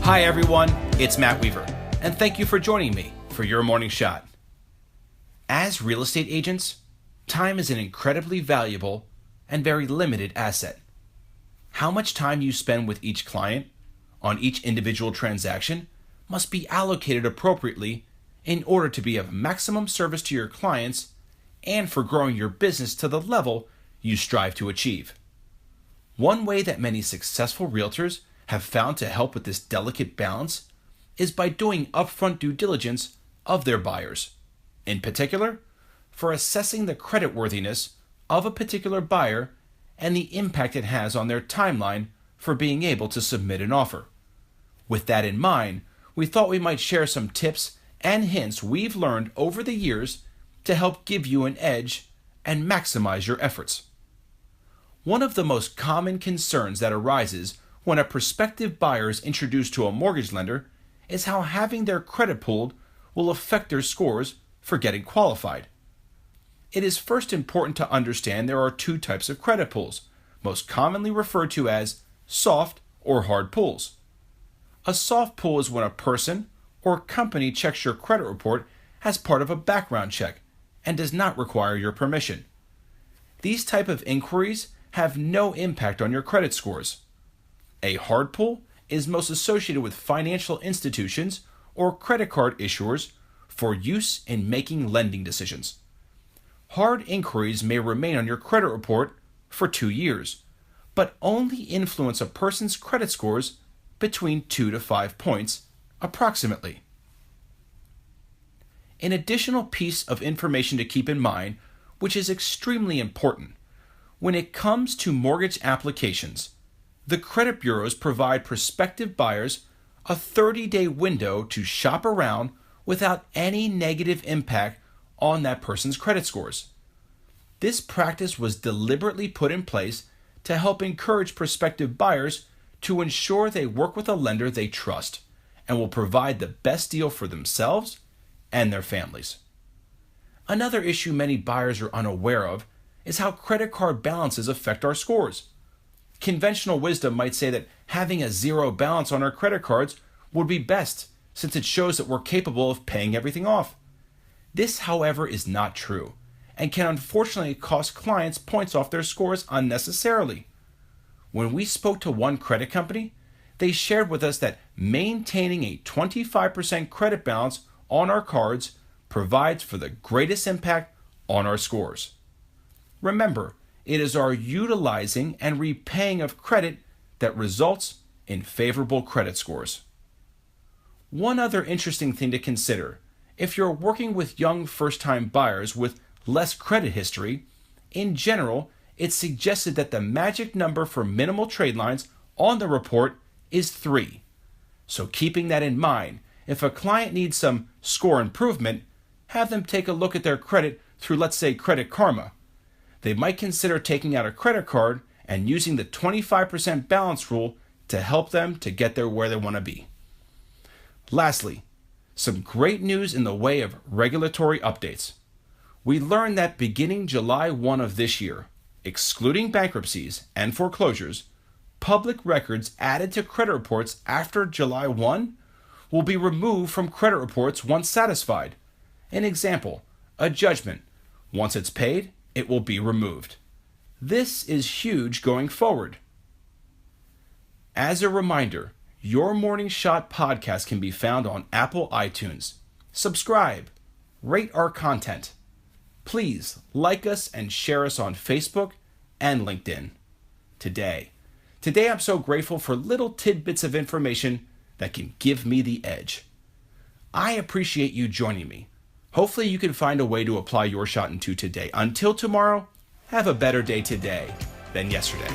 Hi everyone, it's Matt Weaver, and thank you for joining me for your morning shot. As real estate agents, time is an incredibly valuable and very limited asset. How much time you spend with each client on each individual transaction must be allocated appropriately in order to be of maximum service to your clients and for growing your business to the level you strive to achieve. One way that many successful realtors have found to help with this delicate balance is by doing upfront due diligence of their buyers, in particular, for assessing the creditworthiness of a particular buyer and the impact it has on their timeline for being able to submit an offer. With that in mind, we thought we might share some tips and hints we've learned over the years to help give you an edge and maximize your efforts. One of the most common concerns that arises when a prospective buyer is introduced to a mortgage lender is how having their credit pulled will affect their scores for getting qualified. It is first important to understand there are two types of credit pulls, most commonly referred to as soft or hard pulls. A soft pull is when a person or company checks your credit report as part of a background check and does not require your permission. These type of inquiries have no impact on your credit scores. A hard pull is most associated with financial institutions or credit card issuers for use in making lending decisions. Hard inquiries may remain on your credit report for 2 years, but only influence a person's credit scores between 2 to 5 points, approximately. An additional piece of information to keep in mind, which is extremely important, when it comes to mortgage applications, the credit bureaus provide prospective buyers a 30-day window to shop around without any negative impact on that person's credit scores. This practice was deliberately put in place to help encourage prospective buyers to ensure they work with a lender they trust and will provide the best deal for themselves and their families. Another issue many buyers are unaware of is how credit card balances affect our scores. Conventional wisdom might say that having a zero balance on our credit cards would be best since it shows that we're capable of paying everything off. This, however, is not true and can unfortunately cost clients points off their scores unnecessarily. When we spoke to one credit company, they shared with us that maintaining a 25% credit balance on our cards provides for the greatest impact on our scores. Remember, it is our utilizing and repaying of credit that results in favorable credit scores. One other interesting thing to consider, if you're working with young first-time buyers with less credit history, in general, it's suggested that the magic number for minimal trade lines on the report is 3. So keeping that in mind, if a client needs some score improvement, have them take a look at their credit through, let's say, Credit Karma. They might consider taking out a credit card and using the 25% balance rule to help them to get there where they want to be. Lastly, some great news in the way of regulatory updates. We learned that beginning July 1 of this year, excluding bankruptcies and foreclosures, public records added to credit reports after July 1 will be removed from credit reports once satisfied. An example, a judgment. Once it's paid, it will be removed. This is huge going forward. As a reminder, Your Morning Shot podcast can be found on Apple iTunes. Subscribe, rate our content. Please like us and share us on Facebook and LinkedIn. Today I'm so grateful for little tidbits of information that can give me the edge. I appreciate you joining me. Hopefully you can find a way to apply your shot into today. Until tomorrow, have a better day today than yesterday.